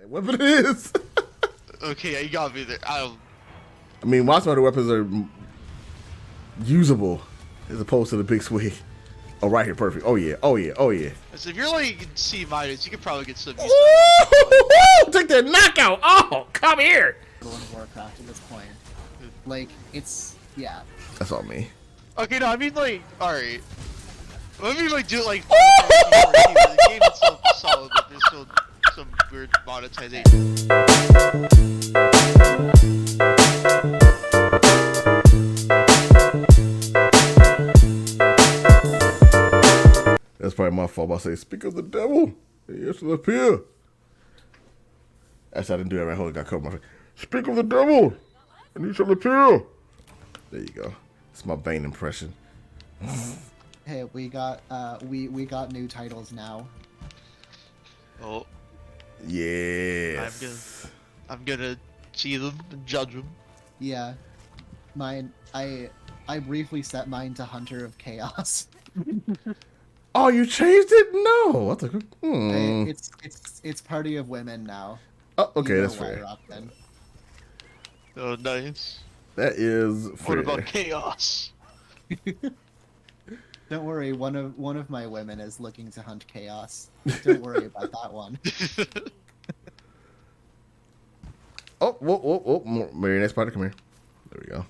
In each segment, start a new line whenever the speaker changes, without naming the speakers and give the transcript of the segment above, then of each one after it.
weapon it is.
Okay, yeah, you got me there.
I mean, watch other weapons are usable as opposed to the big swing. Oh, right here, perfect. Oh yeah, oh yeah, oh yeah.
So if you're like C minus, you could probably get some.
Take that knockout! Oh, come here!
In Warcraft at this point, like yeah.
That's all me.
Okay, no, I mean like, all right. Let me like do it like. The game itself is solid, but there's still some weird monetization.
That's probably my fault. I say, speak of the devil, he shall appear. Actually, I didn't do that right. Hold on, got covered my face. Speak of the devil, and he shall appear. There you go. It's my Bane impression.
Hey, we got new titles now.
Oh.
Yeah.
I'm gonna see them and judge them.
Yeah, mine. I briefly set mine to Hunter of Chaos.
Oh, you changed it? No. What the?
It's Party of Women now.
Oh, okay, that's fair.
Then.
Oh, nice.
That is fair.
What about chaos?
Don't worry, one of my women is looking to hunt chaos. Don't worry about that one.
Oh, whoa. Marionette spider, come here. There we go.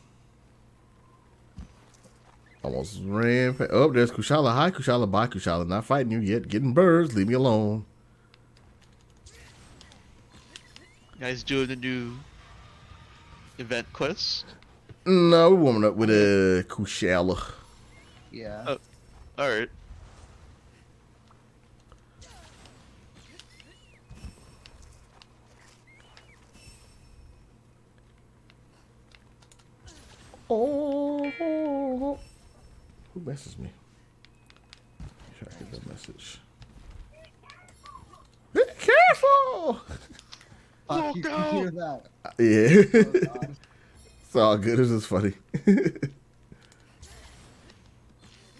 Almost ran past. Oh, there's Kushala. Hi, Kushala. Bye, Kushala. Not fighting you yet. Getting birds. Leave me alone.
You guys doing the new event quest?
No, we're warming up with a Kushala.
Yeah.
Oh, alright.
Oh. Who messaged me? Make sure I get that message. Be careful!
You can hear that.
Yeah.
Oh, God.
It's all good. It's just funny.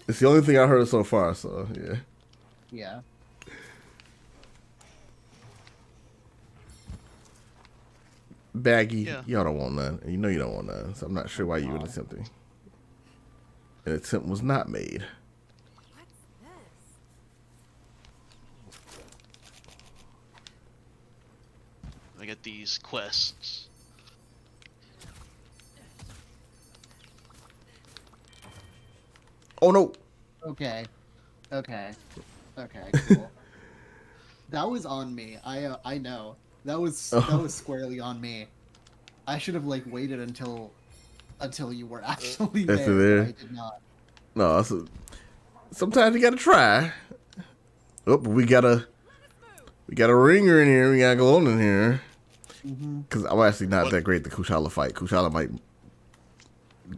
It's the only thing I heard so far, so yeah.
Yeah.
Baggy,
Yeah.
y'all don't want none. And you know you don't want none, so I'm not sure why you were attempting. An attempt was not made.
I get these quests.
Oh no!
Okay. Cool. That was on me. I know. That was squarely on me. I should have like waited until you were actually there. But I did not.
No, sometimes you gotta try. Oh, we got a ringer in here. We got a Galone in here. Because I'm actually not that great at the Kushala fight. Kushala might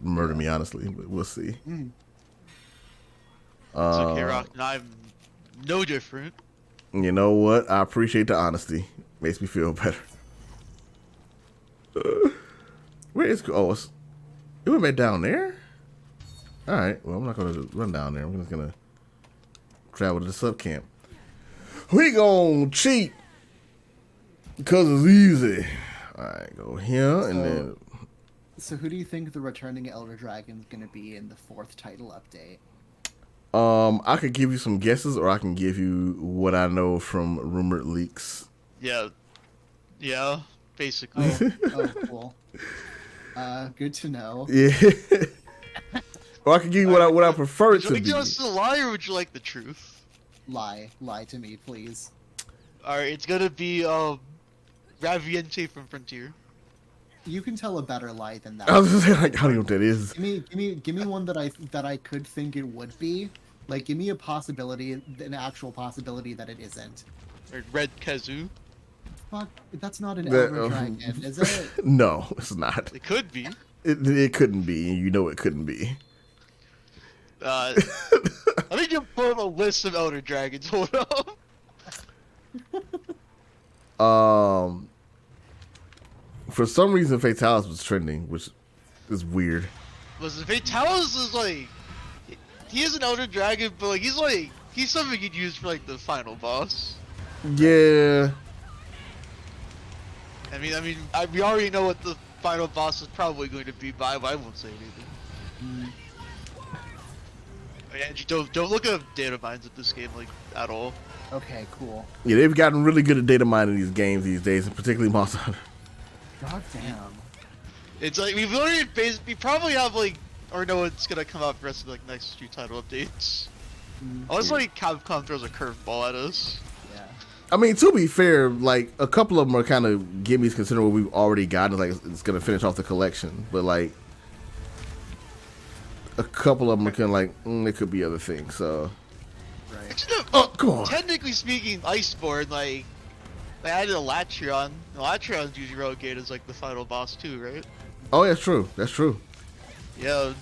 murder me, honestly, but we'll see.
It's okay, Rock, and I'm no different.
You know what? I appreciate the honesty. Makes me feel better. Where is... Oh, it went back down there? Alright, well, I'm not going to run down there. I'm just going to travel to the sub camp. We going to cheat because it's easy. Alright, go here and then...
So who do you think the returning Elder Dragon is going to be in the 4th title update?
I could give you some guesses, or I can give you what I know from rumored leaks.
Yeah, basically.
Oh, cool. Good to know.
Yeah. Or I can give you what I prefer it to be.
Would you like us to lie, or would you like the truth?
Lie to me, please.
Alright, it's gonna be Raviente from Frontier.
You can tell a better lie than that.
I was just saying, like, I don't know what that is.
Give me one that I could think it would be. Like, give me a possibility, an actual possibility that it isn't.
Or Red Kazoo.
Fuck, that's not an Elder Dragon, is it?
No, it's not.
It could be.
It couldn't be. You know it couldn't be.
Let me just pull up a list of Elder Dragons. Hold up.
For some reason, Fatalis was trending, which is weird.
Listen, Fatalis is like, he is an Elder Dragon, but like he's something you'd use for like the final boss.
Yeah.
We already know what the final boss is probably going to be, but I won't say anything. And you don't look at data mines at this game like at all.
Okay, cool.
Yeah, they've gotten really good at data mining these games these days, and particularly Monster Hunter.
God damn.
It's like we probably have like, or no, it's gonna come out for the rest of like next few title updates. Unless like Capcom throws a curveball at us.
Yeah.
I mean, to be fair, like a couple of them are kind of gimmies considering what we've already gotten. Like it's gonna finish off the collection, but like a couple of them are kind of like it could be other things. So.
Right.
Actually,
Oh, come on.
Technically speaking, Iceborne, like, they added a Latreon. The Latreon's usually relegated as like the final boss too, right?
Oh, that's true. That's true.
Yeah.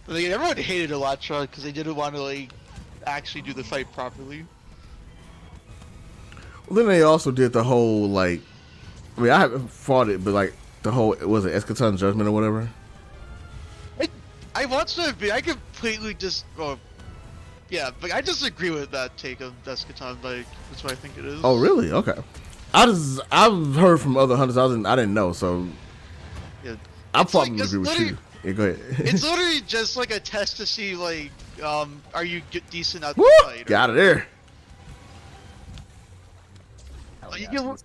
Like, everyone hated Latreon because they didn't want to like actually do the fight properly.
Well, then they also did the whole like, I mean, I haven't fought it, but like the whole was it Eschaton Judgment or whatever.
I watched that video. I completely just. Yeah, but I disagree with that take of Eschaton. Like, that's what I think it is.
Oh, really? Okay. I've heard from other hunters. I didn't know, so
Yeah.
I
It's
probably
like,
agree with you. Yeah, go ahead.
It's literally just like a test to see, like, are you decent at
Woo!
the fight?
Get out of there.
Hell
You
yeah,
can-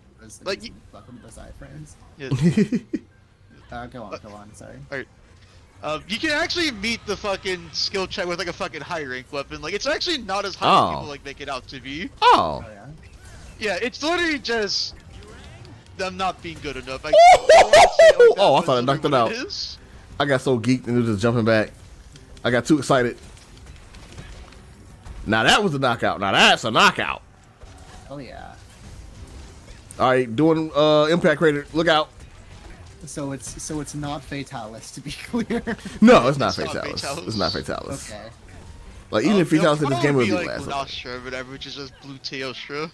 like,
welcome to the side frames.
Yeah.
Go on, sorry.
You can actually meet the fucking skill check with like a fucking high rank weapon. Like, it's actually not as high as
Oh.
people like make it out to be.
Oh.
Oh yeah.
Yeah, it's literally just them not being good enough.
Oh, I thought I knocked it out.
Is.
I got so geeked and it was just jumping back. I got too excited. Now that was a knockout. Now that's a knockout.
Hell yeah.
All right, doing impact rated. Look out.
So it's not Fatalis, to be clear.
No, it's not
It's not
Fatalis.
Fatalis.
It's not Fatalis.
Okay.
Like even if Fatalis in this game would be
like
last.
Lunastra or whatever, which is just Blue Teostra.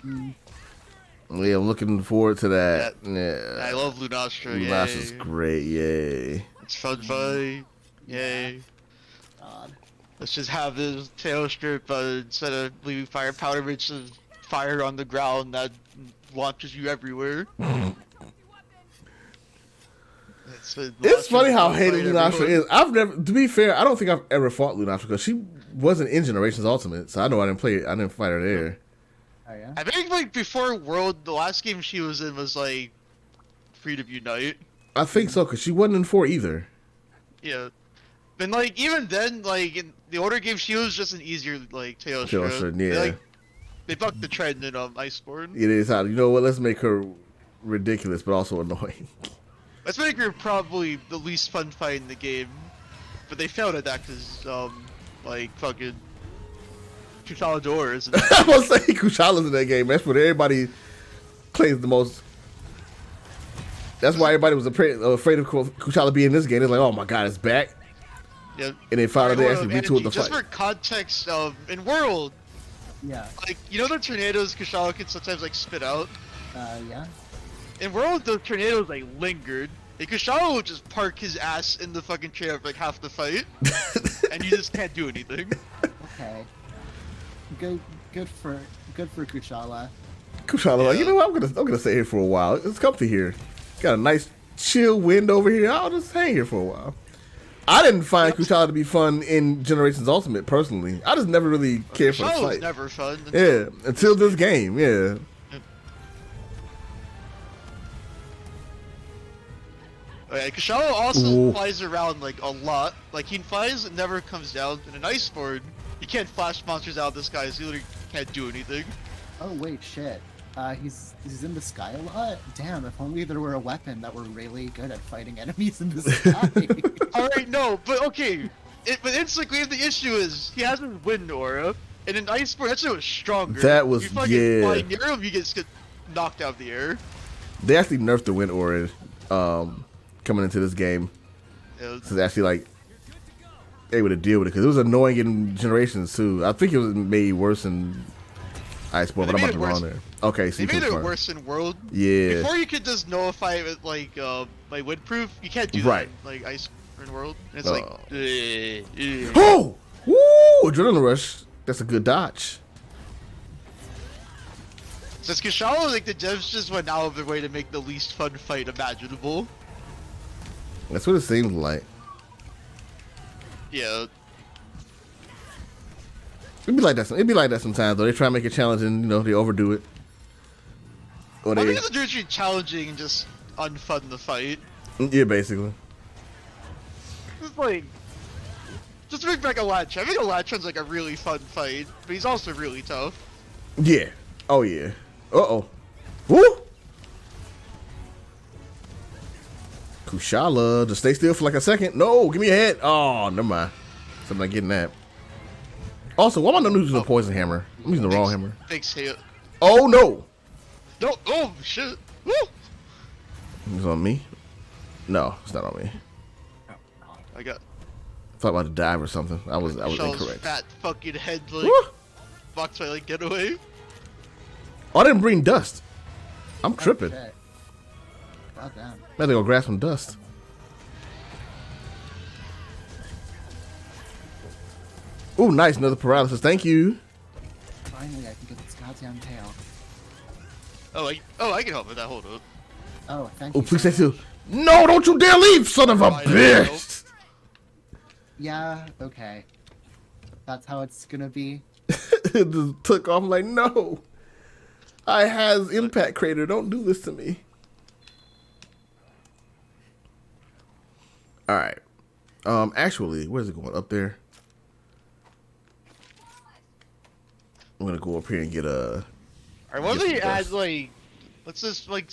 Yeah, I'm looking forward to that. Yeah.
I love Lunastra.
Lunastra's
Yay.
great. Yay.
It's fun fight. Yay.
God.
Let's just have this tail strip, but instead of leaving fire powder, it's just fire on the ground that launches you everywhere.
It's funny how hated Lunastra is. I've never, to be fair, I don't think I've ever fought Lunastra because she wasn't in Generations Ultimate, so I know I didn't play it. I didn't fight her there.
Oh yeah.
I think like before World, the last game she was in was like Freedom Unite.
I think so because she wasn't in 4 either.
Yeah. And like even then, like in the older game, she was just an easier like Teostra.
Teostra, yeah.
They bucked the trend in Iceborne.
It is how, you know what? Let's make her ridiculous but also annoying.
Let's make her probably the least fun fight in the game, but they failed at that because like fucking Kushala Door isn't.
I was saying Kushala's in that game. That's what everybody claims the most. That's why everybody was afraid of Kushala being in this game. They're like, oh my god, it's back.
Yeah.
And they found out they actually retooled the
just
fight.
for context, in World,
Yeah.
like you know the tornadoes Kushala can sometimes like spit out.
Yeah.
In World, the tornadoes like lingered. And Kushala would just park his ass in the fucking chair for like half the fight, and you just can't do anything.
Okay. Good for Kushala.
Kushala, like, you know what? I'm gonna stay here for a while. It's comfy here. Got a nice chill wind over here. I'll just hang here for a while. I didn't find Kushala to be fun in Generations Ultimate personally. I just never really cared for the
Kushala was
fight.
never fun.
Yeah, until this game. Yeah.
Okay, Kushala also
Ooh.
flies around like a lot. Like he flies and never comes down. In an Iceborne, you can't flash monsters out of the sky. So you literally can't do anything.
Oh wait, shit. He's in the sky a lot. Damn, if only there were a weapon that were really good at fighting enemies in the sky.
All right, no, but okay. But instantly, the issue is he has his wind aura, and in Iceborne, that shit was stronger.
That was-
you fucking
yeah.
fly near him, you get knocked out of the air.
They actually nerfed the wind aura coming into this game.
Yeah,
So it's actually like able to deal with it because it was annoying in Generations too. I think it was made worse in Iceborne, but I'm about to run there. Okay, so
they
you
made it
confirm.
worse in World.
Yeah.
Before you could just nullify it with like windproof, you can't do
Right.
that in, like Iceborne World. And it's like,
Oh! Woo! Adrenaline rush. That's a good dodge.
Since Kushala, like the devs just went out of their way to make the least fun fight imaginable.
That's what it seems like.
Yeah.
It'd be like that. It'd be like that sometimes though. They try to make it challenging, you know, they overdo it. Or
I
they,
think it's literally challenging and just unfun the fight.
yeah, basically.
It's like, just to bring back a Latch. I think a Latchon's like a really fun fight, but he's also really tough.
Yeah. Oh yeah. Uh-oh. Woo! Kushala, just stay still for like a second. No, give me a head. Oh, never mind. So I'm not getting that. Also, why am I not using the poison hammer? I'm using the wrong hammer.
Thanks, hit.
Oh no!
No, oh shit. Woo!
It's on me? No, it's not on me.
I got
Thought about to dive or something. I was
Shell's
incorrect.
fat fucking head like
Woo!
box my like getaway.
Oh, I didn't bring dust. I'm tripping.
Okay. God damn.
Better go grab some dust. Ooh, nice. Another paralysis. Thank you.
Finally, I can get this goddamn tail.
Oh, I can help with that. Hold up.
Oh, thank
Oh,
you.
please
so
stay
much.
still. No, don't you dare leave, son of a
Fine,
bitch.
Yeah, okay. That's how it's gonna be.
It just took off. I'm like, no. I has impact crater. Don't do this to me. All right. Actually, where's it going? Up there. I'm gonna go up here and get a.
Alright, what if
Get
they
some
add
dust.
like, let's just like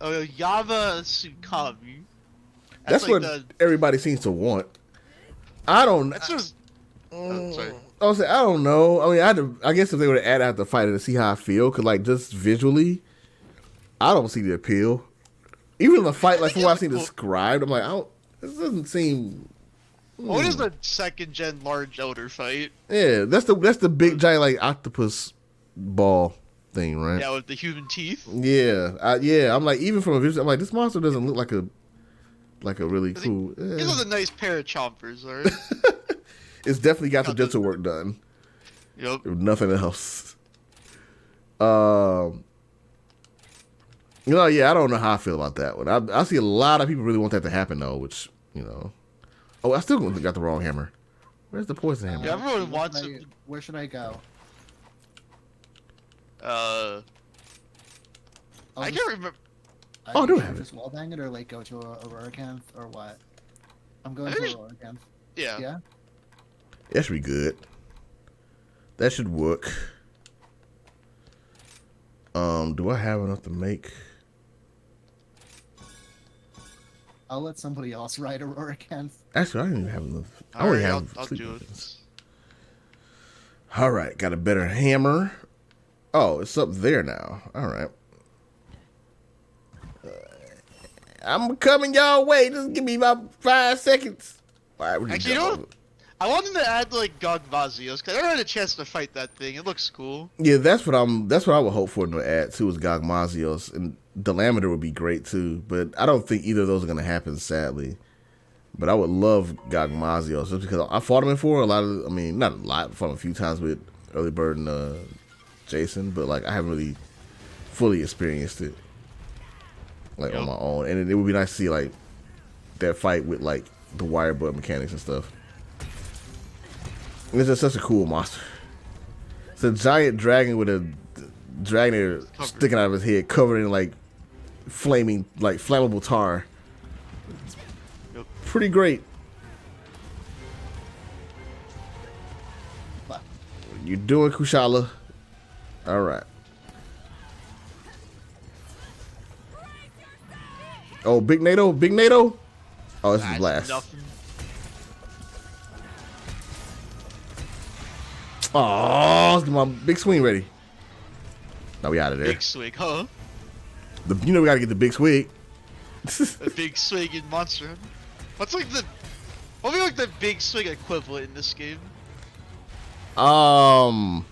Yava Tsukami.
That's
like
what everybody seems to want. I don't.
That's just. Sorry.
I don't know. I mean, I guess if they were to add it, I have to fight it to see how I feel. Cause like just visually, I don't see the appeal. Even in the fight, like from what I've seen described, I'm like, this doesn't seem.
What is the second gen large elder fight?
Yeah, that's the big giant like octopus ball thing, right?
Yeah, with the human teeth.
Yeah, yeah. I'm like, even from a visual, I'm like, this monster doesn't look like a really cool.
These are the nice pair of chompers, alright?
It's definitely got the dental work done.
Yep.
If nothing else. You know, yeah, I don't know how I feel about that one. I see a lot of people really want that to happen though, which, you know. Oh, I still got the wrong hammer. Where's the poison hammer?
Yeah, everyone wants it.
Where should I go?
I can't remember.
Oh, I do have it.
Just wallbang it or like go to Aurora Camp or what? I'm going
I
to
think-
Aurora Camp.
Yeah.
Yeah?
That should be good. That should work. Do I have enough to make?
I'll let somebody else ride Aurora Camp.
Actually, I don't even have enough. I only
Alright,
have
I'll
sleep
do it.
weapons. All right, got a better hammer. Oh, it's up there now. All right. I'm coming y'all way. Just give me about 5 seconds. All right, we're just
Actually, you
jump
know
over.
what? I want them to add like Gogvazios because I never had a chance to fight that thing. It looks cool.
Yeah, that's what I would hope for them to add too, is Gogmazios, and Delameter would be great too, but I don't think either of those are gonna happen, sadly. But I would love Gogmazios just because I fought him before a lot of. I mean, not a lot. I fought him a few times with Early Bird and Jason, but like I haven't really fully experienced it like on my own, and it would be nice to see like that fight with like the wire butt mechanics and stuff. It's just such a cool monster. It's a giant dragon with a dragon sticking out of his head, covered in like flaming, like flammable tar.
Yep.
Pretty great.
What?
You're doing, Kushala. All right. Oh, Big NATO, Big NATO. Oh, this is blast.
Nothing.
Oh, let's get my big swing ready. Now we out of there.
Big swing, huh?
You know we gotta get the big swing.
A big swing in Monster Hunter. What's like the? What would be like the big swing equivalent in this game?
Oh,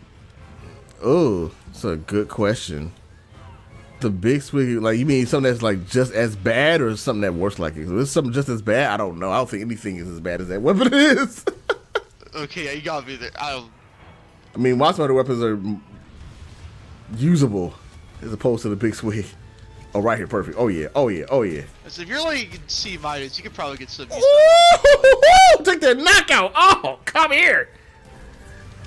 that's a good question. The big swing, like you mean something that's like just as bad, or something that worse like it? If it's something just as bad, I don't know. I don't think anything is as bad as that weapon is.
Okay, yeah, you got me there.
I mean, Monster Hunter weapons are usable. as opposed to the big swing. Oh, right here, perfect. Oh yeah, oh yeah, oh yeah.
So if you're like in C minus, you could probably get some.
Ooh, take that knockout. Oh, come here.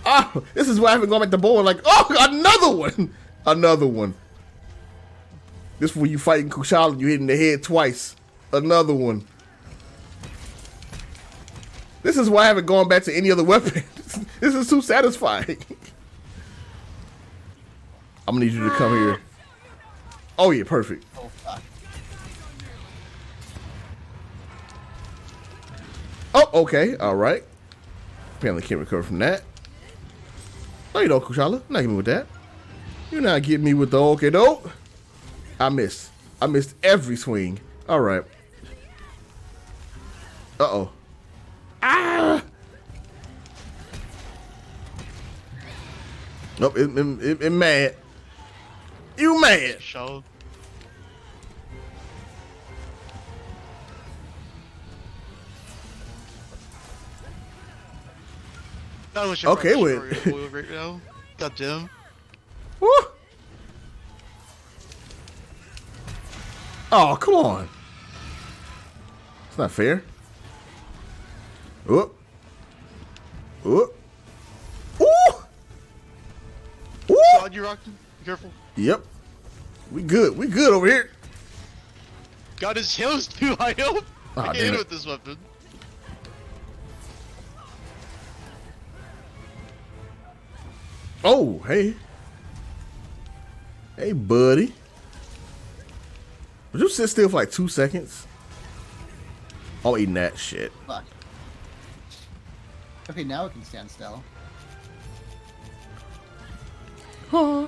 Oh, this is why I haven't gone back to bowling. Like, oh, another one, another one. This is when you fighting Kushala, you hitting the head twice. Another one. This is why I haven't gone back to any other weapon. This is too satisfying. I'm gonna need you to come here. Oh yeah, perfect.
Oh, fuck.
Oh, okay, all right. Apparently can't recover from that. No, you don't, Kushala. Not getting me with that. You're not getting me with the okay doke. I missed. I missed every swing. All right. Uh-oh. Ah! Nope, it mad. You mad.
Show.
Okay, wait.
Right now. God damn.
Woo! Oh, come on. It's not fair. Whoop. Whoop. Ooh! Ooh!
Sean, you rocked him. Be careful.
Yep. We good. We good over here.
Got his heels too high up.
Oh,
I can't
damn
hit
it.
with this weapon.
Oh, hey. Hey, buddy. Would you sit still for like 2 seconds? I'm eating that shit.
Fuck. Okay, now it can stand still.
Huh.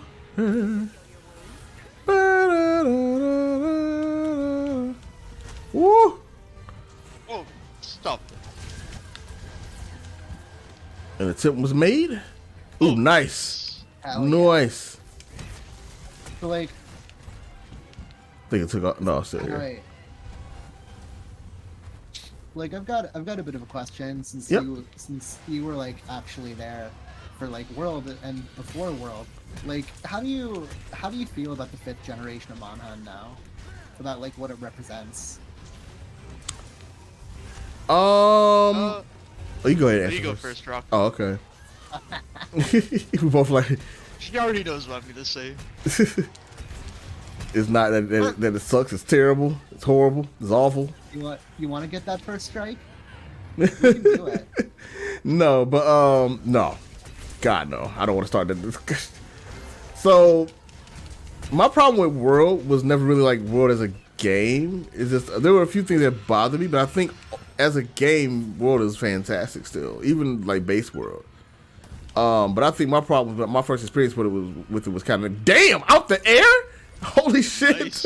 Woo!
Oh, stop.
An attempt was made. Ooh, nice.
Hell yeah.
Nice.
So like,
I think it took off. No, it's still here.
alright. Like I've got a bit of a question since
Yep.
you were like actually there for like World and before World. Like how do you feel about the 5th generation of Monhan now? About like what it represents?
Oh, you go ahead. And
You
answer
go first, Rock.
Oh, okay. We both like.
She already knows what I'm gonna say.
It's not that it sucks. It's terrible. It's horrible. It's awful.
You want to get that first strike? You can do it.
No, but no. God no. I don't want to start that discussion. So my problem with World was never really like World as a game. It's just there were a few things that bothered me, but I think as a game, World is fantastic still, even like base World. But I think my problem, my first experience with it was kind of damn out the air. Holy shit!
Nice.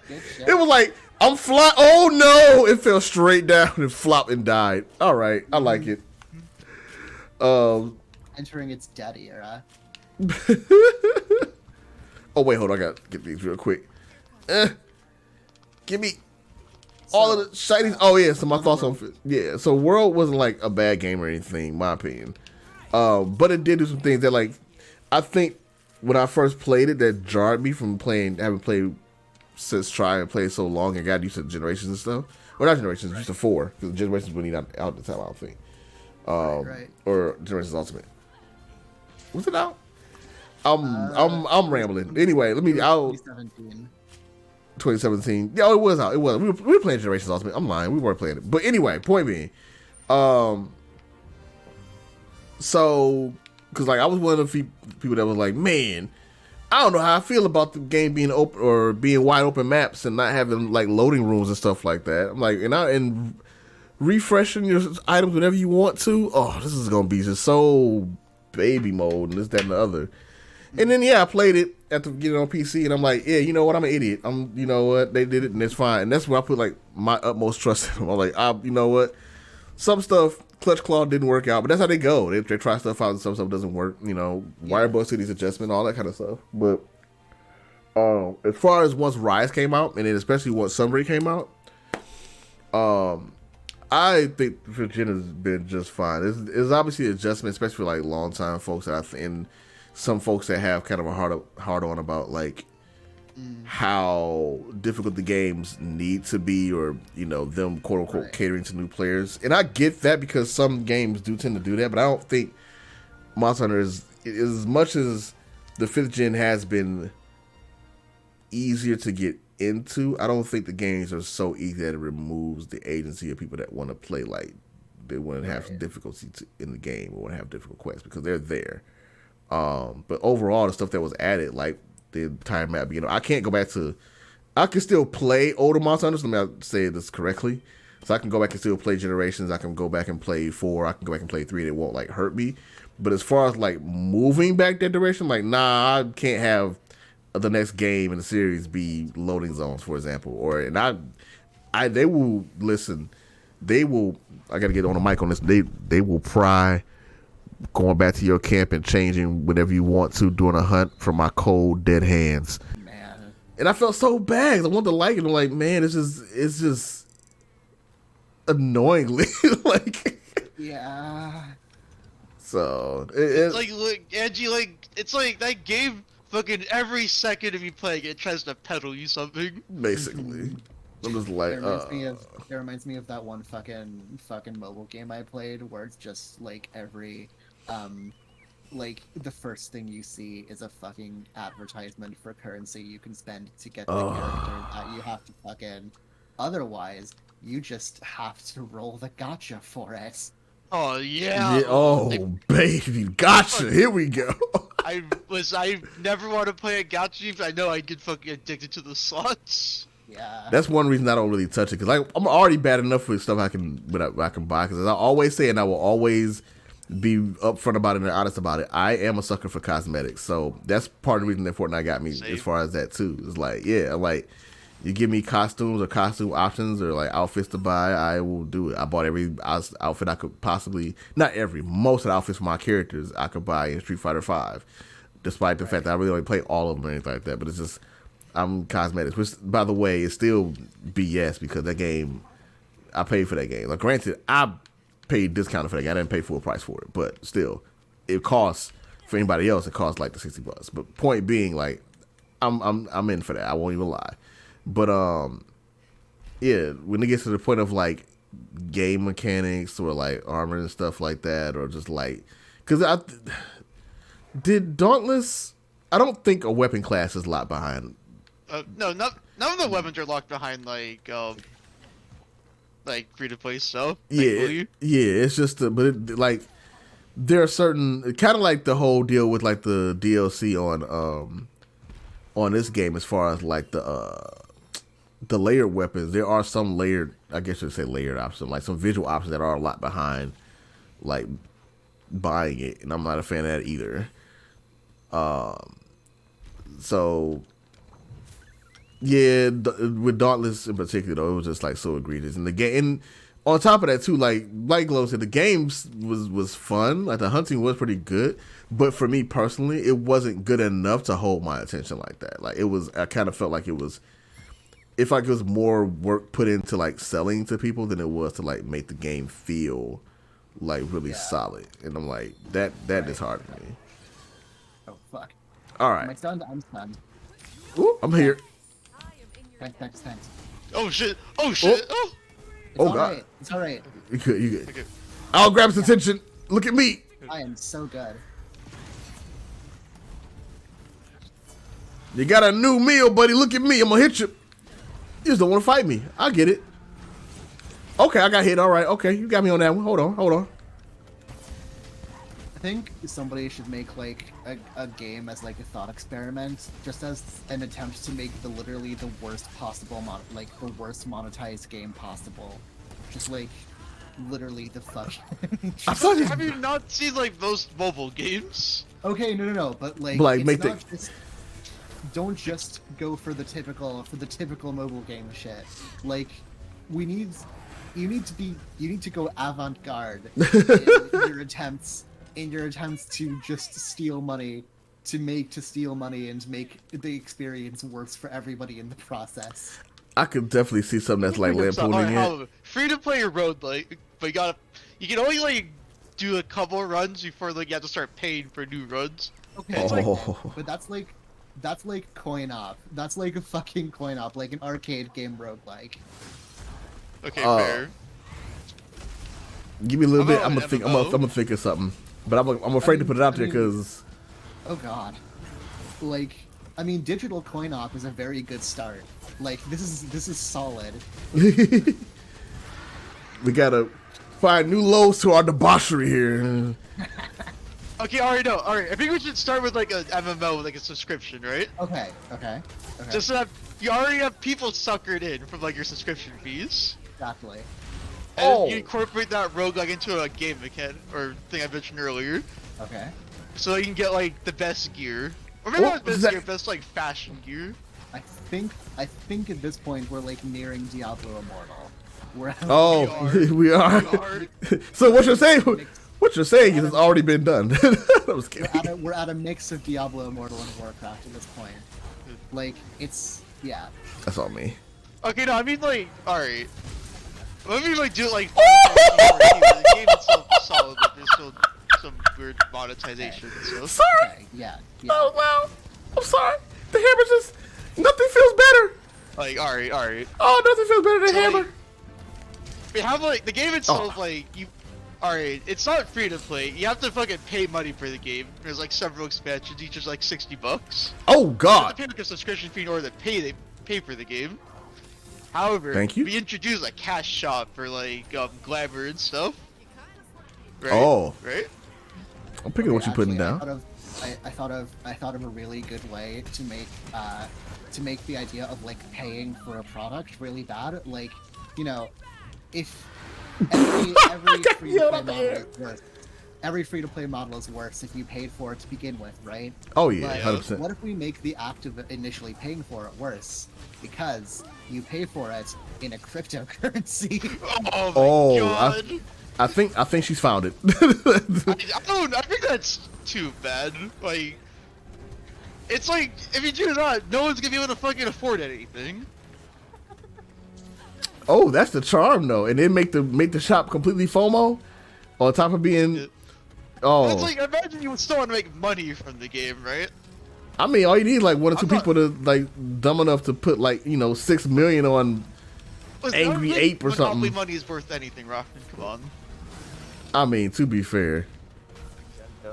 Good shit.
It was like I'm flying. Oh no! It fell straight down and flopped and died. All right, I like it.
Entering its dead era.
Oh wait, hold on. I gotta get these real quick. Give me all of the shinies. Oh yeah. So my thoughts on So World wasn't like a bad game or anything, in my opinion. But it did do some things that like I think when I first played it that jarred me from having played since trying to play so long and got used to generations and stuff. Well, not generations, used to 4 because generations were not out at the time. I don't think.
Right.
Or Generations Ultimate. Was it out? I'm rambling. Anyway, let me.
2017.
2017. Yeah, it was out. It was. We were playing Generations Ultimate. I'm lying. We weren't playing it. But anyway, point being, so because like I was one of the few people that was like, man, I don't know how I feel about the game being open or being wide open maps and not having like loading rooms and stuff like that. I'm like, and refreshing your items whenever you want to. Oh, this is gonna be just so baby mode and this, that, and the other. And then yeah, I played it after getting on PC, and I'm like, yeah, you know what? I'm an idiot. You know what? They did it, and it's fine. And that's where I put like my utmost trust in them. I'm like, you know what? Some stuff Clutch Claw didn't work out, but that's how they go. They try stuff out, and some stuff doesn't work. You know, wire bus cities adjustment, all that kind of stuff. But as far as once Rise came out, and then especially once Sunbreak came out, I think Virginia's been just fine. It's obviously an adjustment, especially for like long time folks that and some folks that have kind of a hard on about like how difficult the games need to be, or them quote unquote catering to new players. And I get that because some games do tend to do that, but I don't think Monster Hunter is as much as the 5th gen has been easier to get into. I don't think the games are so easy that it removes the agency of people that want to play. Like they want to have difficulty in the game or want to have difficult quests because they're there. But overall, the stuff that was added, like the time map, I can't go back to. I can still play older Monster Hunters. Let me say this correctly. So I can go back and still play Generations. I can go back and play 4. I can go back and play 3. And it won't like hurt me. But as far as like moving back that direction, like nah, I can't have the next game in the series be loading zones, for example. They will listen. They will. I got to get on the mic on this. They will pry going back to your camp and changing whatever you want to during a hunt from my cold dead hands.
Man.
And I felt so bad. I wanted to like it. I'm like, man, it's just annoyingly like.
Yeah.
So
it's like, look, Angie, like it's like that game. Fucking every second of you playing it tries to peddle you something.
Basically, I'm just like.
It reminds me of that one fucking mobile game I played where it's just like every like the first thing you see is a fucking advertisement for currency you can spend to get the character that you have to fucking. Otherwise, you just have to roll the gacha for it.
Oh yeah.
Baby, gotcha. Here we go.
I never want to play a gacha because I know I get fucking addicted to the slots.
Yeah.
That's one reason I don't really touch it, because I'm already bad enough with stuff I can buy. Because as I always say, and I will always be upfront about it and honest about it, I am a sucker for cosmetics. So that's part of the reason that Fortnite got me as far as that too. It's like, yeah, like you give me costumes or costume options or like outfits to buy, I will do it. I bought every outfit I could possibly, not every, most of the outfits for my characters I could buy in Street Fighter V, despite the fact that I really only play all of them or anything like that. But it's just, I'm cosmetics, which by the way is still BS because that game, I paid for that game. Like granted, I paid discounted for that game. I didn't pay full price for it, but still, it costs for anybody else. It costs like the $60. But point being, like, I'm in for that. I won't even lie. But yeah, when it gets to the point of like game mechanics or like armor and stuff like that, or just like, because did Dauntless? I don't think a weapon class is locked behind.
No, none of the weapons are locked behind like free to play stuff.
Yeah, it's just like there are certain kind of like the whole deal with like the DLC on this game as far as like the layered weapons. There are some layered, I guess you'd say layered options, like some visual options that are a lot behind like buying it, and I'm not a fan of that either. So yeah, with Dauntless in particular, though, it was just like so egregious. And the game, and on top of that too, like Glow said, the games was fun. Like the hunting was pretty good, but for me personally, it wasn't good enough to hold my attention like that. Like it was, I kind of felt like it was, if like it was more work put into like selling to people than it was to like make the game feel like really solid. And I'm like, that disheartened me.
Oh fuck!
All right,
Am I stunned? I'm stunned.
Ooh, I'm here.
Thanks.
Oh shit! Oh shit! Oh!
It's all
God.
right. It's all right.
You good.
Okay.
I'll grab his attention. Look at me.
I am so good.
You got a new meal, buddy. Look at me. I'm gonna hit you. You just don't want to fight me. I get it. Okay, I got hit. All right. Okay, you got me on that one. Hold on.
I think somebody should make like a game as like a thought experiment, just as an attempt to make literally the worst possible the worst monetized game possible. Just like literally the fuck.
Have you not seen like those mobile games?
Okay, no, but like it's
make
not just, don't just go for the typical mobile game shit. Like you need to go avant-garde in your attempts to just steal money, and make the experience worse for everybody in the process.
I could definitely see something that's like lampooning it.
Free to play your road, like, but you can only like do a couple runs before like you have to start paying for new runs.
Okay,
Oh.
but that's like coin op. That's like a fucking coin op, like an arcade game roguelike.
Okay, fair.
Give me a little
How
bit.
about
I'm
an
gonna think. I'm
MMO?
gonna think of something, but I'm afraid to put it out there because.
Oh god. Like, I mean, digital coin op is a very good start. Like, this is solid.
We gotta find new lows to our debauchery here.
Okay, alright, no, alright. I think we should start with like a MMO with like a subscription, right?
Okay.
Just so that you already have people suckered in from like your subscription fees.
Exactly.
And you incorporate that roguelike into a game mechanic or thing I mentioned earlier.
Okay.
So you can get like the best gear. Or maybe not best gear, best like fashion gear.
I think at this point we're like nearing Diablo Immortal.
We are. So what you're saying? What you're saying is it's already been done. I was kidding.
We're at a mix of Diablo Immortal and Warcraft at this point. Like, it's yeah.
That's all me.
Okay, no, I mean like, alright. Let me like do it like the game itself is solid, but there's still some weird monetization and stuff.
Sorry.
Okay, yeah.
Oh wow. I'm sorry. The hammer just nothing feels better.
Like, alright.
Oh, nothing feels better than hammer.
Like, we have like the game itself, like you. Alright, it's not free to play. You have to fucking pay money for the game. There's like several expansions, each is like $60.
Oh
You have
God.
to pay like a subscription fee in order to pay for the game. However,
Thank you.
we introduced a cash shop for like glamour and stuff. Right?
Oh.
Right?
I'm picking what you're putting down.
I thought of a really good way to make the idea of like paying for a product really bad. Like, you know, if every free to play model is worse if you paid for it to begin with, right?
Oh yeah,
But
100%.
what if we make the act of initially paying for it worse because you pay for it in a cryptocurrency?
Oh my god!
I think she's found it.
I think that's too bad. Like, it's like if you do that, no one's gonna be able to fucking afford anything.
Oh, that's the charm though, and then make the shop completely FOMO, on top of being. Oh.
It's like imagine you would still want to make money from the game, right?
I mean, all you need is like one or two people to like dumb enough to put like 6 million on Angry Ape or something.
Monopoly money is worth anything, Rockman. Come on.
I mean, to be fair,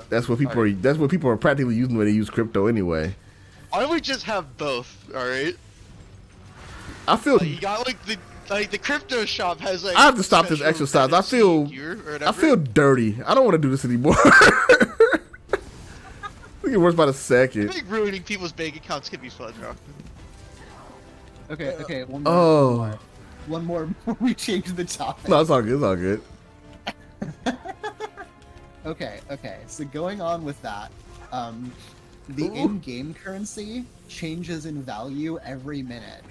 that's what people are. That's what people are practically using when they use crypto anyway.
Why don't we just have both? All right.
I feel
you got like the crypto shop has like.
I have to stop this exercise. I feel dirty. I don't want to do this anymore. It gets worse by the second.
I think ruining people's bank accounts can be fun, Rockman.
Okay. One more before we change the topic.
No, it's all good. It's all good.
Okay. So going on with that, the in-game currency changes in value every minute.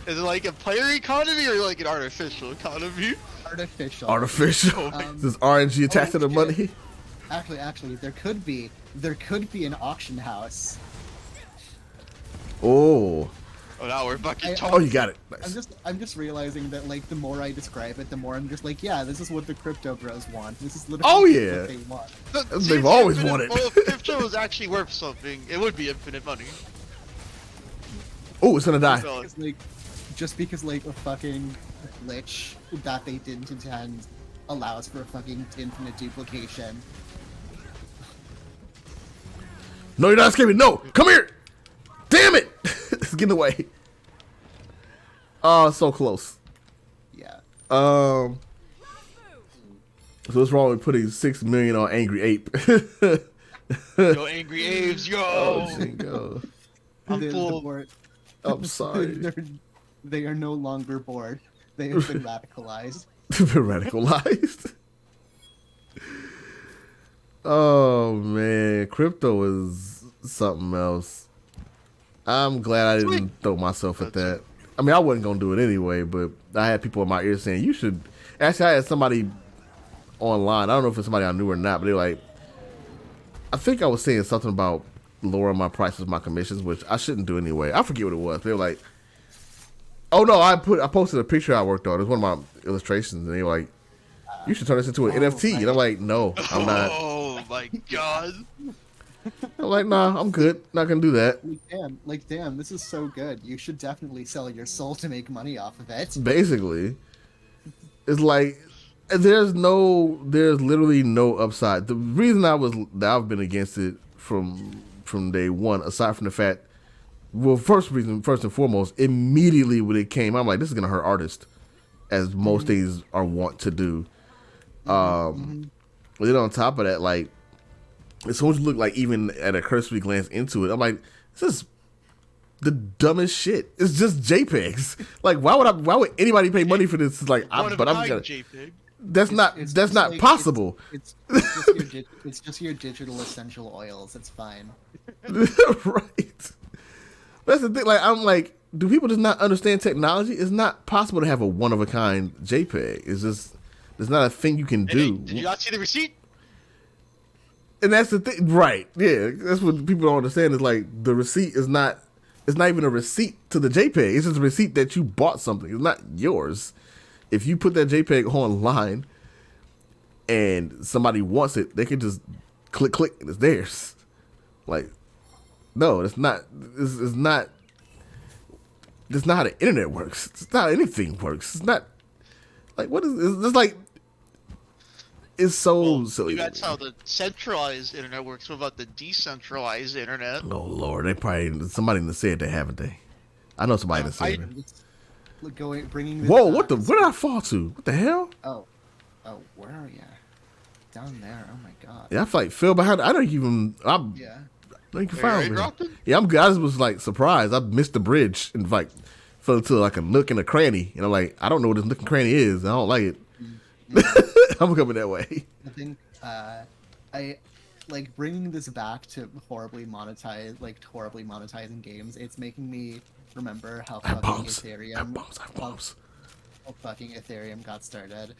Is it like a player economy or like an artificial economy?
Artificial.
This is RNG attached to the money.
Actually, there could be an auction house.
Oh.
Oh, now we're fucking
Oh, you got it. Nice.
I'm just realizing that like the more I describe it, the more I'm just like, yeah, this is what the crypto bros want. This is literally what they want.
They've always wanted.
Well, if crypto was actually worth something, it would be infinite money.
Oh, it's gonna die.
Just because like a fucking glitch that they didn't intend allows for a fucking infinite duplication.
No, you're not escaping. No, come here. Damn it! It's getting away. Oh, so close.
Yeah.
So what's wrong with putting 6 million on Angry Ape?
Yo, Angry Apes, yo!
Oh, Jingo.
I'm full.
I'm sorry.
They are no longer bored. They have been radicalized.
They've been radicalized. Oh man, crypto is something else. I'm glad I didn't throw myself at that. I mean, I wasn't gonna do it anyway, but I had people in my ear saying you should. Actually, I had somebody online. I don't know if it's somebody I knew or not, but they're like, I think I was saying something about lowering my prices, my commissions, which I shouldn't do anyway. I forget what it was. They were like, "Oh no, I posted a picture I worked on. It was one of my illustrations, and they were like, you should turn this into an NFT." And I'm like, no, I'm not.
Oh my god.
I'm like, nah, I'm good. Not gonna do that.
Like damn, this is so good. You should definitely sell your soul to make money off of it.
Basically, it's like there's literally no upside. The reason I've been against it from day one, aside from the fact, well, first and foremost, immediately when it came, I'm like, this is gonna hurt artists, as most things are wont to do. But then on top of that, like, as soon as you look like even at a cursory glance into it, I'm like, this is the dumbest shit. It's just JPEGs. Like, why would anybody pay money for this? It's like, I'm just gonna.
JPEG.
That's not
like,
possible.
It's just your digital essential oils. It's fine.
Right. That's the thing. Like, I'm like, do people just not understand technology? It's not possible to have a one of a kind JPEG. It's not a thing you can do.
Did you not see the receipt?
And that's the thing, right? Yeah, that's what people don't understand. Is like the receipt is not. It's not even a receipt to the JPEG. It's just a receipt that you bought something. It's not yours. If you put that JPEG online and somebody wants it, they can just click, and it's theirs. Like, no, it's not. It's not. That's not how the internet works. It's not how anything works. It's not. Like, what is? It's like. It's so silly.
That's how the centralized internet works. What about the decentralized internet?
Oh Lord, somebody said that, haven't they? I know somebody that said that.
Bringing this
Whoa!
back
Where did I fall to? What the hell?
Oh, where are you? Down there. Oh my god.
Yeah, I like fell behind. I don't even.
Yeah.
I don't even find me.
Dropped it?
Yeah, I just was like surprised. I missed the bridge and like fell into like a nook and a cranny, and I'm like, I don't know what this nook and cranny is. I don't like it. I'm coming that way.
I think I like bringing this back to horribly monetizing games. It's making me remember how fucking Ethereum got started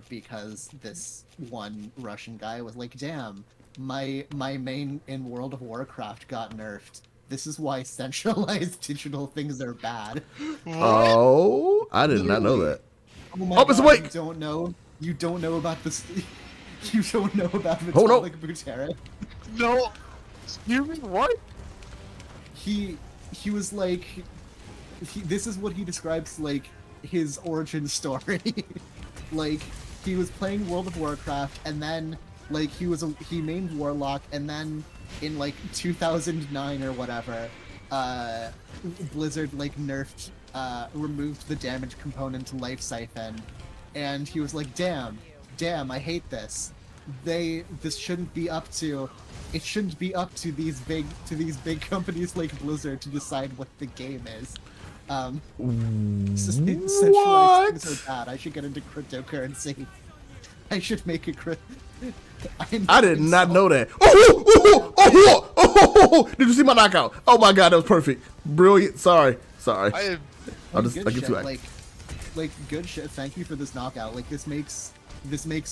because this one Russian guy was like, damn, my main in World of Warcraft got nerfed. This is why centralized digital things are bad.
Oh, I did not know that.
Oh my
God,
god, you don't know about this. You don't know about Vitalik Buterin.
No. Excuse me, what?
He was like, this is what he describes like his origin story. Like, he was playing World of Warcraft, and then like he named Warlock, and then in like 2009 or whatever, Blizzard like nerfed, removed the damage component to Life Siphon, and he was like, damn, I hate this. This shouldn't be up to. It shouldn't be up to these big companies like Blizzard to decide what the game is. Centralized things are bad. I should get into cryptocurrency. I should make a
I did not know that. Oh! Did you see my knockout? Oh my god, that was perfect. Brilliant. Sorry. I'll get too active.
Like good shit. Thank you for this knockout. Like this makes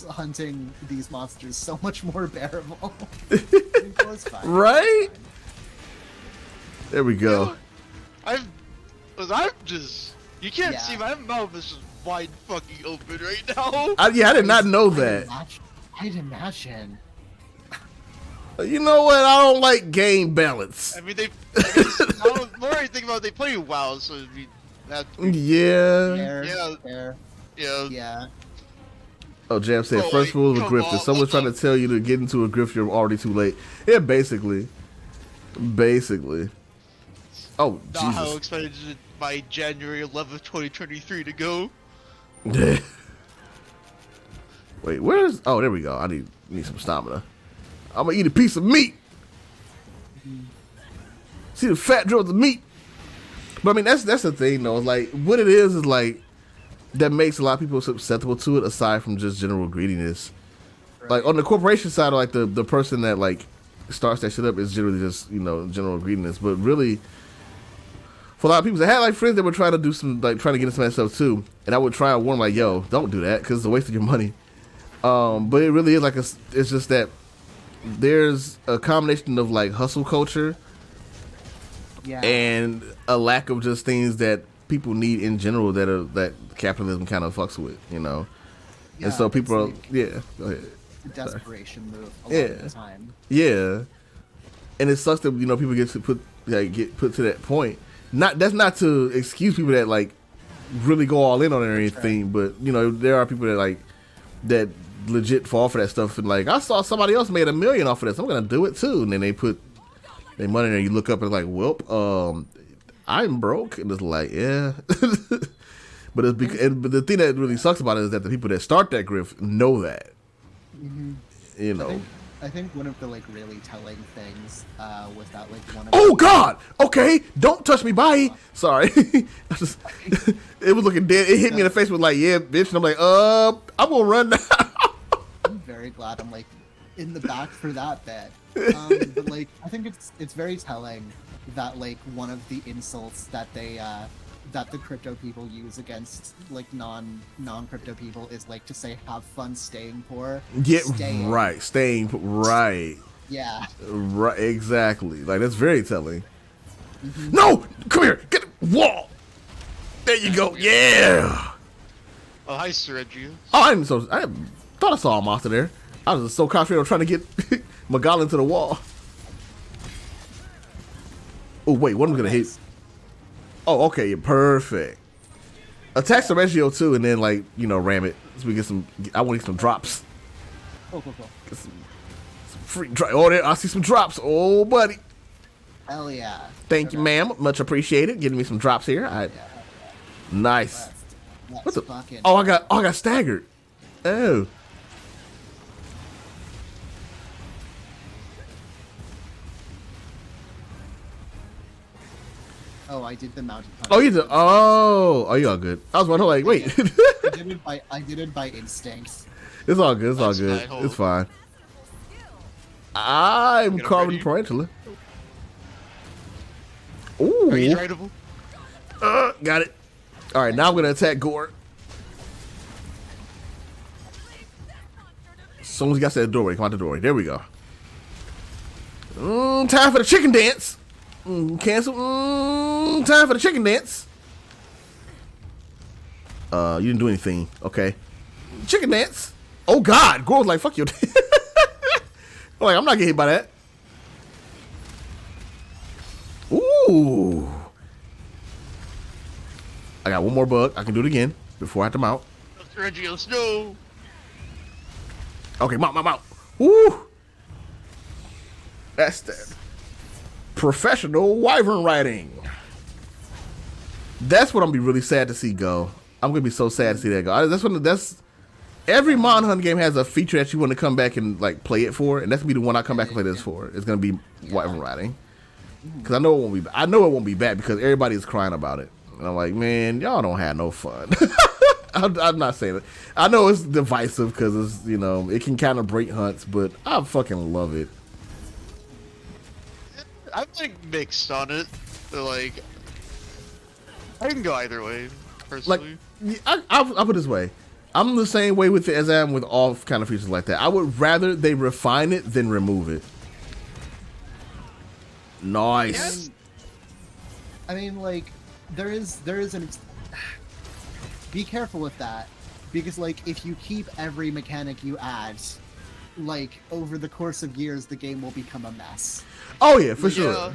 hunting these monsters so much more bearable.
Right? There we go.
You can't see my mouth is just wide fucking open right now.
I did not know that.
I'd imagine.
You know what? I don't like game balance.
I mean, the more I think about it, they play WoW, so it'd be
Yeah.
Oh, Jam said, first rule of a grift. If someone's trying to tell you to get into a grift, you're already too late. Yeah, basically. Oh,
not
Jesus.
how expected by January 11th, 2023 to go.
Wait, where's... Oh, there we go. I need some stamina. I'm gonna eat a piece of meat. See the fat drops of meat. But I mean, that's the thing, though. Like, what it is like, that makes a lot of people susceptible to it, aside from just general greediness. Right. Like, on the corporation side, like, the person that, like, starts that shit up is generally just, general greediness. But really, for a lot of people, I had, like, friends that were trying to do some, like, trying to get into some of that stuff, too. And I would try and warn them, like, yo, don't do that, because it's a waste of your money. But it really is, like, it's just that there's a combination of, like, hustle culture and a lack of just things that people need in general that capitalism kind of fucks with, And so people go ahead.
desperation move a lot
Yeah.
of the time.
Yeah, and it sucks that people get to get put to that point. That's not to excuse people that like really go all in on it or anything, but there are people that legit fall for that stuff and like I saw somebody else made $1 million off of this. I'm gonna do it too, and then they put their money there. You look up and like, well, I'm broke, and it's like, yeah. But but the thing that really sucks about it is that the people that start that grift know that.
I think one of the like really telling things was that like one of
oh God! Okay, don't touch me. Bye. Sorry, it was looking dead. It hit me in the face with like, yeah, bitch, and I'm like, I'm gonna run now.
I'm very glad I'm like in the back for that bit. But like, I think it's very telling that like one of the insults that they that the crypto people use against like non-crypto people is like to say have fun staying poor.
Staying right.
Yeah.
Right, exactly. Like that's very telling. No, come here, get the wall. There you go. Yeah.
Oh, hi, Sir Reggie.
Oh, I thought I saw a monster there. I was so concentrated on trying to get Magal into the wall. Oh wait, what am I gonna hit? Oh, okay, perfect. Attack Sergio too, and then like ram it so we get some. I want to get some drops.
Cool.
Get some free drop. Oh, there I see some drops. Oh, buddy.
Hell yeah.
Thank you, ma'am. Much appreciated. Getting me some drops here. Nice.
What the? Fucking...
Oh, I got staggered. Oh.
Oh, I did the mounted punch.
Oh, you did. Oh, you all good. I was wondering, like, wait.
I did it by instinct.
It's all good. It's all good. It's fine. I'm carving tarantula. Ooh.
Are you tradable?
Got it. All right, now I'm gonna attack Gore. As soon as he got to the doorway, come out the doorway. There we go. Time for the chicken dance. Cancel. Time for the chicken dance. You didn't do anything. Okay. Chicken dance. Oh God, Gore was like, "Fuck you." I'm like, I'm not getting hit by that. Ooh. I got one more bug. I can do it again before I have to mount.
Reggie, let's go.
Okay, mount. Woo. That's the professional wyvern riding. That's what I'm gonna be really sad to see go. I'm gonna be so sad to see that go. That's every Mon Hunt game has a feature that you want to come back and like play it for, and that's gonna be the one I come back and play this for. It's gonna be wyvern riding, because I know it won't be. I know it won't be bad because everybody is crying about it, and I'm like, man, y'all don't have no fun. I'm not saying it. I know it's divisive because it's it can kind of break hunts, but I fucking love it.
I'm like mixed on it. But, like, I can go either way, personally.
Like, I'll put it this way. I'm the same way with it as I am with all kind of features like that. I would rather they refine it than remove it. Nice.
I mean, like, there is an. Be careful with that, because like if you keep every mechanic you add, like over the course of years, the game will become a mess.
Oh yeah, for sure.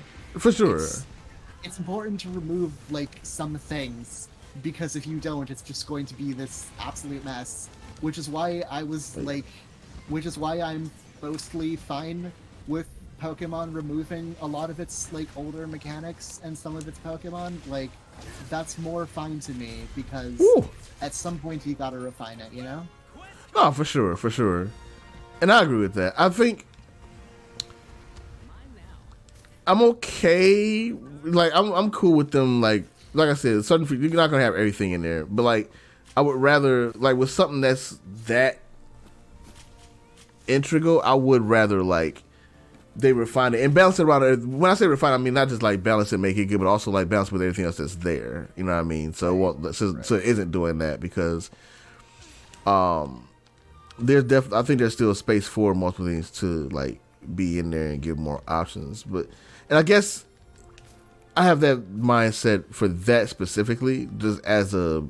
It's important to remove like some things, because if you don't, it's just going to be this absolute mess. Which is why I'm mostly fine with Pokemon removing a lot of its like older mechanics and some of its Pokemon. Like, that's more fine to me, because at some point you gotta refine it,
Oh, for sure. And I agree with that. I think I'm okay. Like, I'm cool with them. Like I said, certain you're not gonna have everything in there, but like, I would rather like with something that's that integral. I would rather like they refine it and balance it around. When I say refine, I mean not just like balance it, make it good, but also like balance with everything else that's there. You know what I mean? So so it isn't doing that, because there's I think there's still space for multiple things to like be in there and give more options. But and I guess I have that mindset for that specifically, just as a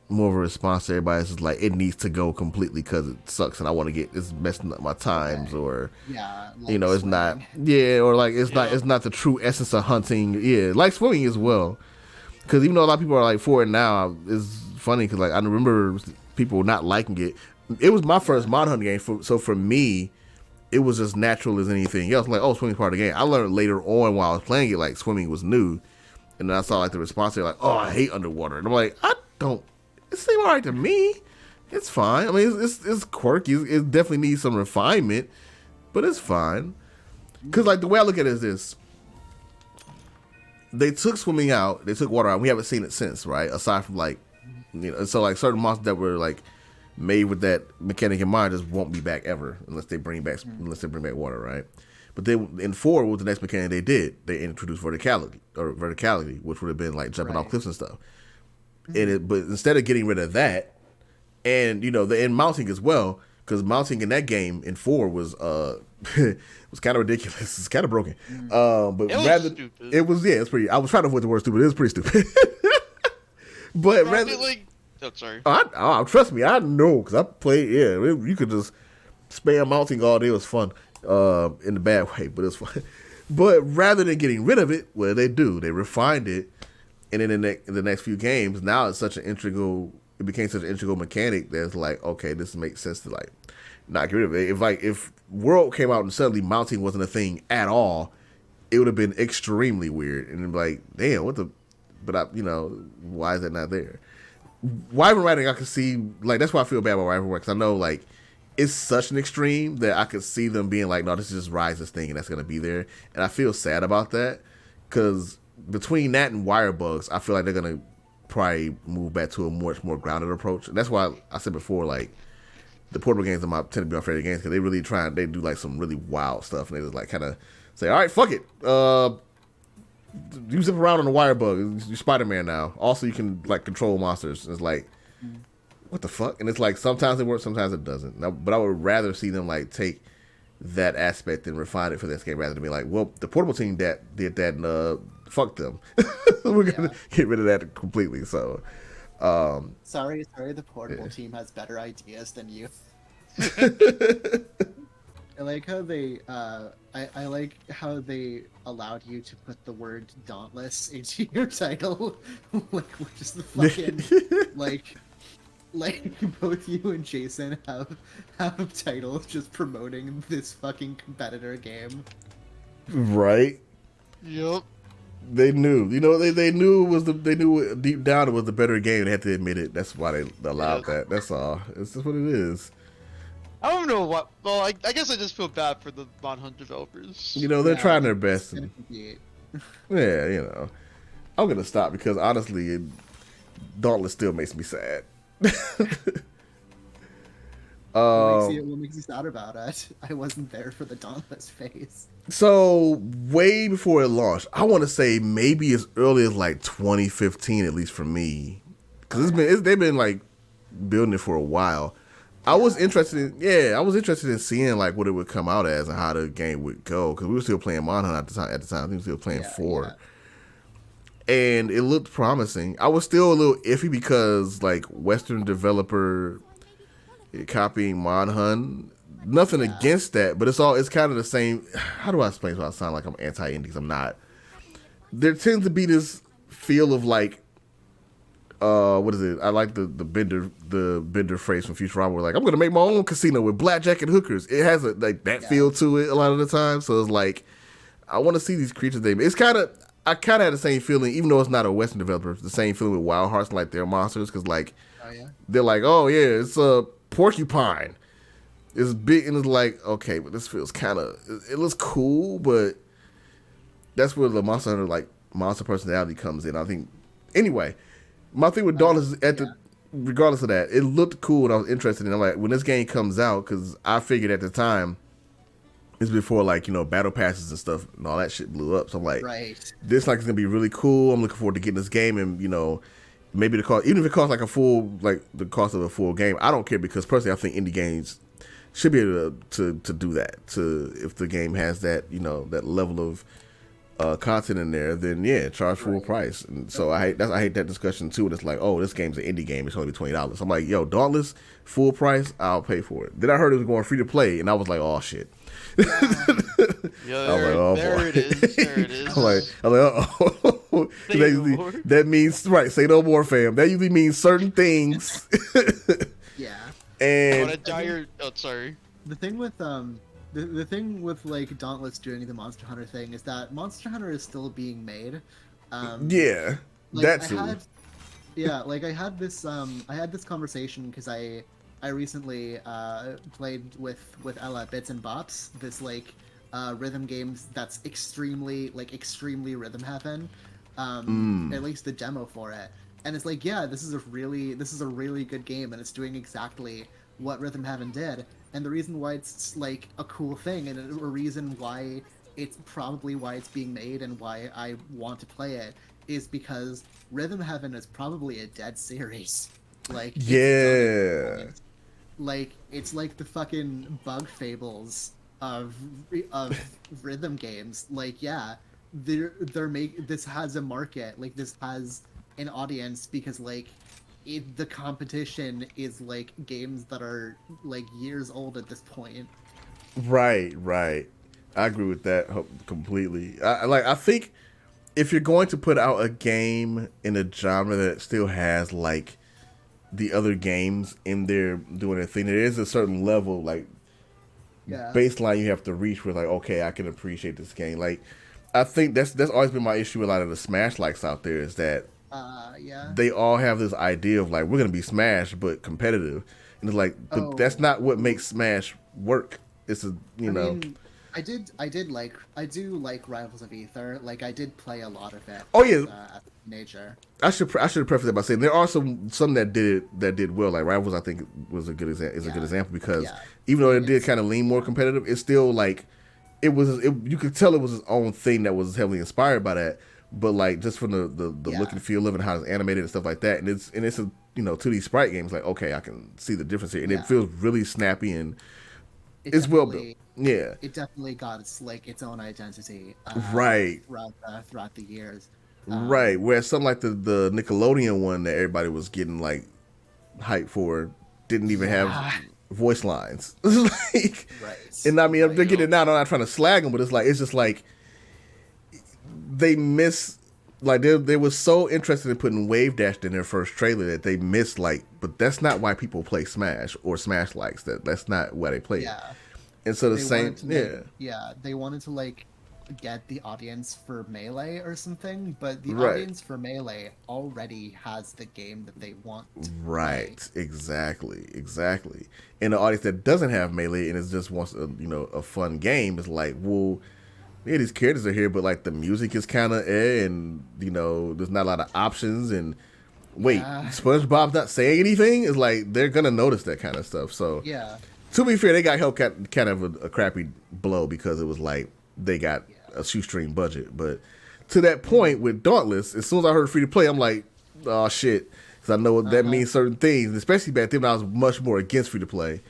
more of a response to everybody. It's just like it needs to go completely because it sucks, and I want to get it's messing up my times, or
yeah, like
you know, it's not
swimming.
or like it's not the true essence of hunting. Yeah, like swimming as well. Because even though a lot of people are like for it now, it's funny because like I remember people not liking it. It was my first mod hunting game, so for me, it was as natural as anything else. Like, oh, swimming's part of the game. I learned later on while I was playing it, like swimming was new, and then I saw like the response. They're like, oh, I hate underwater, and I'm like, I don't. It seemed alright to me. It's fine. I mean, it's quirky. It definitely needs some refinement, but it's fine. Because like the way I look at it is this. They took swimming out, they took water out. We haven't seen it since, right? Aside from like, you know, so like certain monsters that were like made with that mechanic in mind just won't be back ever unless they bring back water, right? But they in 4 with the next mechanic they introduced verticality, which would have been like jumping off cliffs and stuff. But instead of getting rid of that, and you know, and mounting as well, because mounting in that game in 4 was was kind of ridiculous. It's kind of broken. But
stupid.
It was it's pretty. I was trying to avoid the word stupid. It was pretty stupid. But rather,
like, oh, sorry.
Trust me, I know because I played. Yeah, you could just spam mounting all day. It was fun in the bad way, but it was fun. But rather than getting rid of it, what did they do? They refined it, and then in the next few games, now it's such an integral. It became such an integral mechanic that's like, okay, this makes sense to like not get rid of it. If World came out and suddenly mounting wasn't a thing at all, it would have been extremely weird. And like, damn, what the? But why is that not there? Wyvern riding, I could see like that's why I feel bad about Wyvern because I know like it's such an extreme that I could see them being like, no, this is just Rise's thing and that's gonna be there. And I feel sad about that because between that and Wire Bugs, I feel like they're gonna probably move back to a much more grounded approach. And that's why I said before, like the portable games tend to be my favorite games because they really they do like some really wild stuff and they just like kind of say, all right, fuck it, you zip around on the Wire Bug, you're Spider-Man now. Also, you can like control monsters. And it's like, what the fuck? And it's like sometimes it works, sometimes it doesn't. Now, but I would rather see them like take that aspect and refine it for this game rather than be like, well, the portable team that did that and fuck them. We're gonna get rid of that completely. So
sorry, the portable team has better ideas than you. I like how they I like how they allowed you to put the word dauntless into your title. Like, which is the fucking like both you and Jason have titles just promoting this fucking competitor game.
Right?
Yep.
They knew. You know, they knew they knew deep down it was the better game. They had to admit it. That's why they allowed that. That's all. It's just what it is.
I don't know what. Well, I guess I just feel bad for the Mon Hunt developers.
You know, they're trying their best. And, yeah, you know. I'm going to stop because honestly, Dauntless still makes me sad.
What makes you sad about it? I wasn't there for the Dauntless phase.
So, way before it launched, I want to say maybe as early as like 2015, at least for me. Because they've been like building it for a while. I was interested in seeing like what it would come out as and how the game would go because we were still playing Mon Hunt at the time. I think we were still playing 4, and it looked promising. I was still a little iffy because like Western developer copying Mon Hunt. Nothing against that, but it's kind of the same. How do I explain? So I sound like I'm anti-indie because I'm not. There tends to be this feel of like. What is it? I like the Bender phrase from Futurama where like I'm gonna make my own casino with blackjack and hookers. It has that feel to it a lot of the time. So it's like I want to see these creatures. I kind of had the same feeling, even though it's not a Western developer. It's the same feeling with Wild Hearts and like their monsters because like they're like, oh yeah, it's a porcupine. It's big and it's like okay, but this feels kind of it looks cool, but that's where the Monster Hunter like monster personality comes in. I think anyway. My thing with Dauntless is regardless of that, it looked cool and I was interested in it. I'm like, when this game comes out, because I figured at the time, it's before like, battle passes and stuff and all that shit blew up. So I'm like, this like is going to be really cool. I'm looking forward to getting this game and, maybe the cost, even if it costs like the cost of a full game, I don't care because personally I think indie games should be able to do that. If the game has that, that level of content in there, then yeah, charge full price. And so I hate that discussion too. And it's like, oh, this game's an indie game, it's only $20. I'm like, yo, Dauntless full price, I'll pay for it. Then I heard it was going free to play, and I was like, oh shit.
Yeah, there it is. There it is.
I'm like, uh-oh. That means, right, say no more, fam. That usually means certain things.
Yeah.
And
sorry.
The thing with the thing with like Dauntless doing the Monster Hunter thing is that Monster Hunter is still being made.
Yeah,
like,
that's
I had this conversation because I recently played with Ella Bits and Bops, this like rhythm games that's extremely rhythm heaven. At least the demo for it. And it's like, yeah, this is a really good game, and it's doing exactly what Rhythm Heaven did. And the reason why it's like a cool thing, and a reason why it's probably why it's being made and why I want to play it, is because Rhythm Heaven is probably a dead series. Like,
yeah,
like it's like the fucking Bug Fables of rhythm games. Like, yeah, this has a market, like this has an audience, because like the competition is like games that are like years old at this point.
Right. I agree with that completely. I think if you're going to put out a game in a genre that still has like the other games in there doing their thing, there is a certain level like baseline you have to reach where like, okay, I can appreciate this game. Like, I think that's always been my issue with a lot of the Smash likes out there, is that they all have this idea of like, we're gonna be Smash but competitive, and it's like, but that's not what makes Smash work. It's I mean,
I do like Rivals of Aether. Like, I did play a lot of it.
Oh yeah,
as a teenager.
I should have prefaced that by saying there are some that did well. Like Rivals, I think was a good example, because even though it did kind of lean more competitive, it's still like you could tell it was its own thing that was heavily inspired by that. But like, just from the look and feel of it, how it's animated and stuff like that, and it's a 2D sprite game. It's like, okay, I can see the difference here, and it feels really snappy, and it's well built. Yeah,
it definitely got its own identity.
Right.
Throughout the years.
Right. Whereas something like the Nickelodeon one that everybody was getting like hype for didn't even have voice lines. Like,
right.
And I mean, they're getting it now. I'm not trying to slag them, but it's just like they miss. Like, they were so interested in putting Wave Dash in their first trailer that they missed, like, but that's not why people play Smash or Smash likes that. That's not why they play it. And so
they wanted to like get the audience for Melee or something, but the audience for Melee already has the game that they want to play.
Exactly. And the audience that doesn't have Melee and is just wants a fun game is like, well, yeah, these characters are here, but like the music is kind of and there's not a lot of options, and SpongeBob's not saying anything. It's like they're gonna notice that kind of stuff. So to be fair, they got help kind of a crappy blow, because it was like they got a shoestring budget. But to that point with Dauntless, as soon as I heard free to play, I'm like, oh shit, because I know that means certain things, especially back then when I was much more against free to play.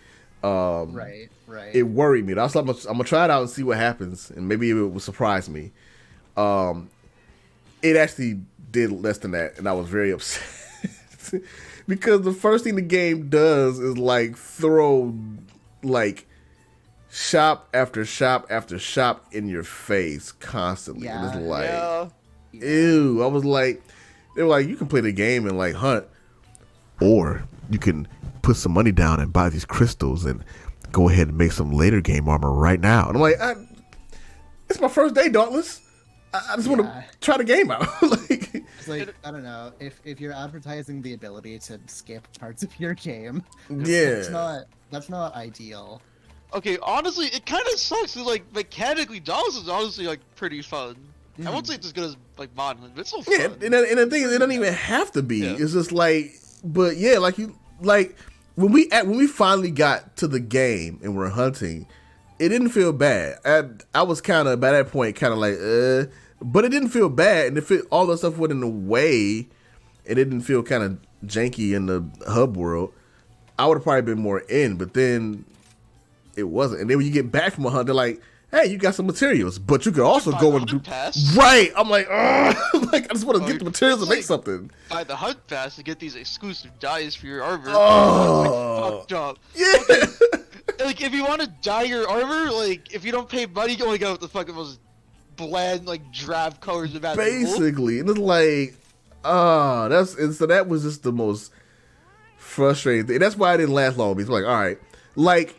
Right.
It worried me. I was like, I'm gonna try it out and see what happens, and maybe it will surprise me. It actually did less than that, and I was very upset because the first thing the game does is like throw like shop after shop after shop in your face constantly. And it's like, ew. I was like, they were like, you can play the game and like hunt, or you can put some money down and buy these crystals and go ahead and make some later game armor right now. And I'm like, it's my first day, Dauntless. I just want to try the game out.
It's like, I don't know, if you're advertising the ability to skip parts of your game, that's not ideal.
Okay, honestly, it kind of sucks. Cause, like, mechanically, Dauntless is honestly like pretty fun. I won't say it's as good as like Modern, but it's so fun.
Yeah, and the thing is, it doesn't even have to be. It's just like, but yeah, when we finally got to the game and we're hunting, it didn't feel bad. I was kind of by that point kind of like, but it didn't feel bad, and if all the stuff went in the way, it didn't feel kind of janky in the hub world, I would have probably been more in. But then it wasn't. And then when you get back from a hunt, they're like, hey, you got some materials, but you could also
buy
go
the
and do
hunt pass.
right. I'm like, like I just want to get the materials to
it's
make
like-
something.
Buy the hunt pass to get these exclusive dyes for your armor.
Oh.
Like, fucked up.
Yeah.
Like, if you want to dye your armor, like, if you don't pay money, you only go with the fucking most bland, like, drab colors of
Basically, and it's like, so that was just the most frustrating thing. That's why I didn't last long. Because like, all right, like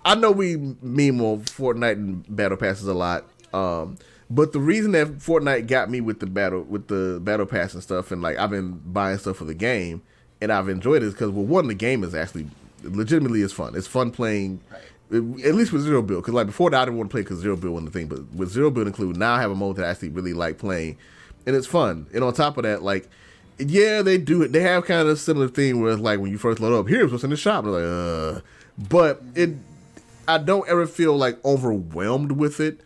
I know we meme on Fortnite and battle passes a lot, but the reason that Fortnite got me with the battle pass and stuff, and like I've been buying stuff for the game, and I've enjoyed it, is because well, one, the game is actually legitimately is fun. It's fun playing.
Right.
At least with Zero Build, because like before that I didn't want to play because Zero Build wasn't the thing, but with Zero Build included, now I have a mode that I actually really like playing, and it's fun. And on top of that, like, yeah, they do it. They have kind of a similar thing where it's like when you first load up, here's what's in the shop. And they're like, but I don't ever feel like overwhelmed with it.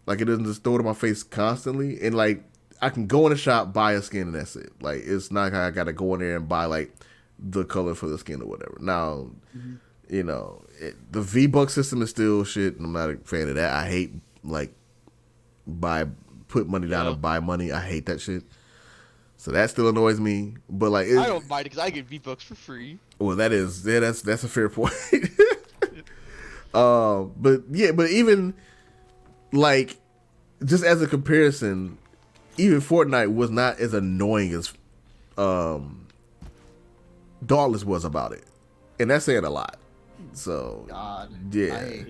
Like it doesn't just throw it in my face constantly, and like I can go in the shop, buy a skin, and that's it. Like it's not like I gotta go in there and buy like the color for the skin or whatever. Now. You know, the V-Buck system is still shit, and I'm not a fan of that. I hate, like, put money down and buy money. I hate that shit. So that still annoys me. But, like...
I don't mind it because I get V-Bucks for free.
Well, that's a fair point. But even, like, just as a comparison, even Fortnite was not as annoying as Dauntless was about it. And that's saying a lot. So
God.
yeah,